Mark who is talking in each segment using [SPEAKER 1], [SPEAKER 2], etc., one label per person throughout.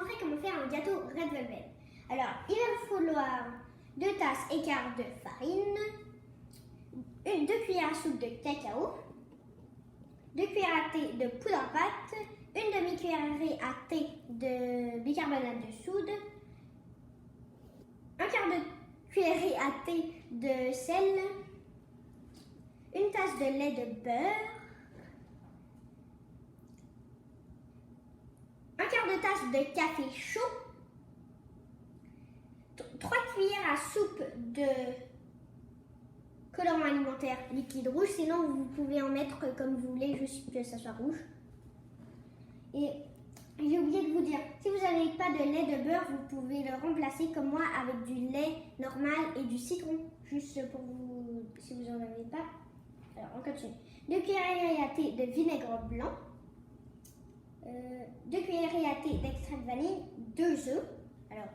[SPEAKER 1] montrer comment faire un gâteau Red Velvet. Alors, il va vous falloir 2 tasses et quart de farine, 2 cuillères à soupe de cacao, 2 cuillères à thé de poudre à pâte, 1 demi-cuillerée à thé de bicarbonate de soude, 1 quart de cuillerée à thé de sel, 1 tasse de lait de beurre, 1 quart de tasse de café chaud, 3 cuillères à soupe de colorant alimentaire liquide rouge, sinon vous pouvez en mettre comme vous voulez, juste que ça soit rouge. Et j'ai oublié de vous dire, si vous n'avez pas de lait de beurre, vous pouvez le remplacer comme moi avec du lait normal et du citron, juste pour vous, si vous n'en avez pas. Alors on continue. 2 cuillerées à thé de vinaigre blanc, 2 cuillerées à thé d'extrait de vanille, 2 œufs, alors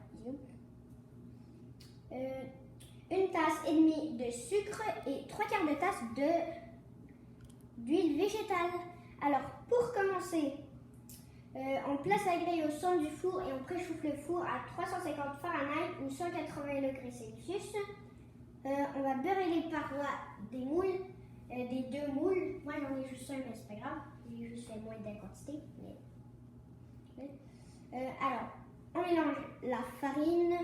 [SPEAKER 1] 1 tasse et demie de sucre et 3 quarts de tasse d'huile végétale. Alors pour commencer, on place la grille au centre du four et on préchauffe le four à 350 Fahrenheit ou 180 degrés Celsius. On va beurrer les parois des moules, des 2 moules. Moi j'en ai juste un, mais c'est pas grave, j'ai juste fait moins de la quantité. Alors, on mélange la farine,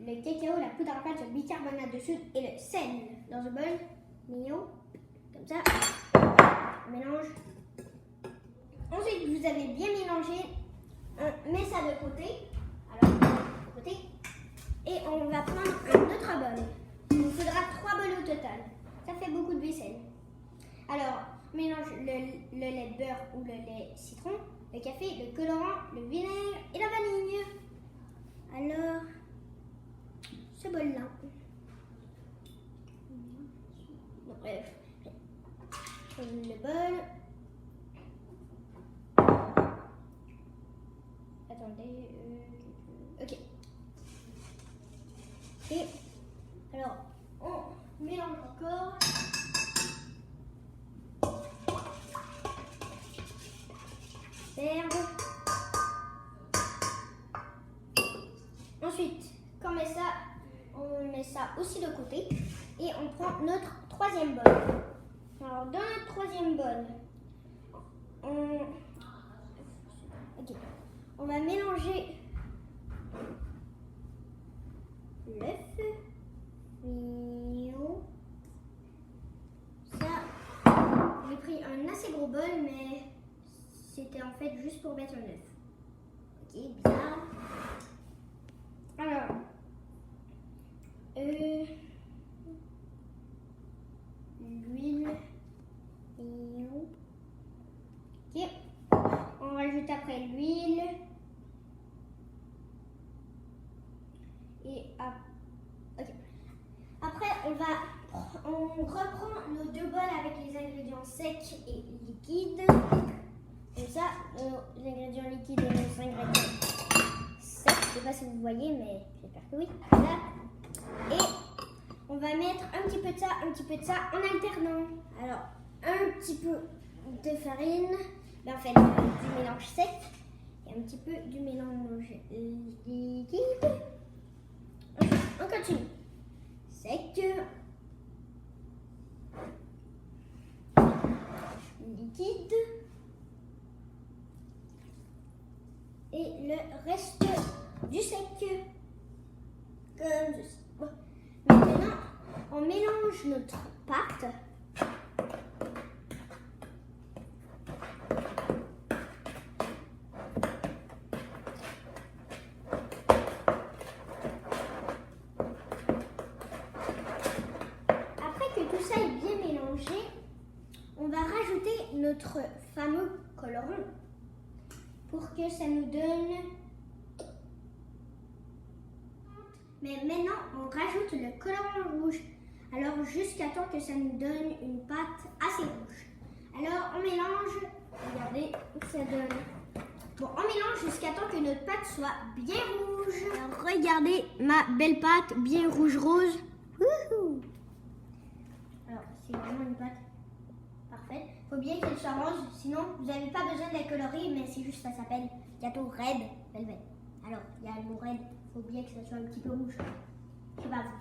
[SPEAKER 1] le cacao, la poudre à pâte, le bicarbonate de soude et le sel dans un bol mignon, comme ça. On mélange. Ensuite, vous avez bien mélangé, on met ça de côté. Alors, de côté. Et on va prendre un autre bol. Il nous faudra 3 bols au total. Ça fait beaucoup de vaisselle. Alors, on mélange le lait de beurre ou le lait citron, le café, le colorant, le vinaigre et la vanille. Alors, ce bol-là. Bref, le bol. Attendez. Ok. Et alors, on mélange encore. Ensuite, quand on met ça aussi de côté et on prend notre 3e bol. Alors, dans notre 3e bol, on va mélanger l'œuf. Ça, j'ai pris un assez gros bol, mais c'était en fait juste pour mettre un œuf. Ok, bizarre. Alors, l'huile. Ok, on rajoute après l'huile. Et okay. Après, on reprend nos 2 bols avec les ingrédients secs et liquides. Comme ça, les ingrédients liquides et les ingrédients secs. Je ne sais pas si vous voyez, mais j'espère que oui. Voilà. Et on va mettre un petit peu de ça en alternant. Alors, un petit peu de farine, ben en fait du mélange sec et un petit peu du mélange liquide. On continue. Sec, liquide et le reste du sec. Comme ceci. Bon. Maintenant, on mélange notre pâte. On va rajouter notre fameux colorant pour que ça nous donne. Mais maintenant, on rajoute le colorant rouge. Alors jusqu'à temps que ça nous donne une pâte assez rouge. Alors on mélange. Regardez, ça donne. Bon, on mélange jusqu'à temps que notre pâte soit bien rouge. Alors regardez ma belle pâte bien rouge-rose. Alors c'est vraiment une pâte parfaite. faut bien qu'elle soit orange, sinon vous n'avez pas besoin de la colorer, mais c'est juste, ça s'appelle gâteau Red Velvet. Alors, il y a le mot Red, faut bien que ça soit un petit peu rouge. Je sais pas vous.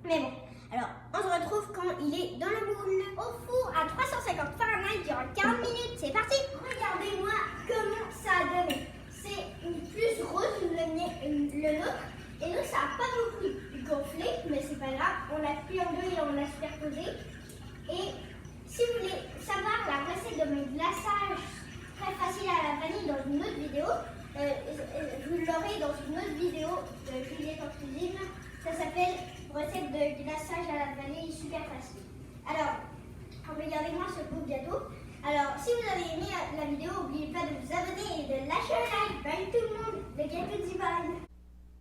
[SPEAKER 1] Mais bon, alors, on se retrouve quand il est dans le moule. Au four à 350 Fahrenheit durant 40 minutes. C'est parti. Regardez-moi comment ça a donné. C'est plus rose le nôtre. Et nous, ça n'a pas beaucoup gonflé, mais c'est pas grave. On l'a pris en deux et on l'a superposé. Et si vous voulez savoir la recette de mon glaçage très facile à la vanille dans une autre vidéo, vous l'aurez dans une autre vidéo de Juliette en cuisine. Ça s'appelle recette de glaçage à la vanille super facile. Alors, regardez-moi ce beau gâteau. Alors, si vous avez aimé la vidéo, n'oubliez pas de vous abonner et de lâcher un like. Bye tout le monde, le gâteau d'Ivan.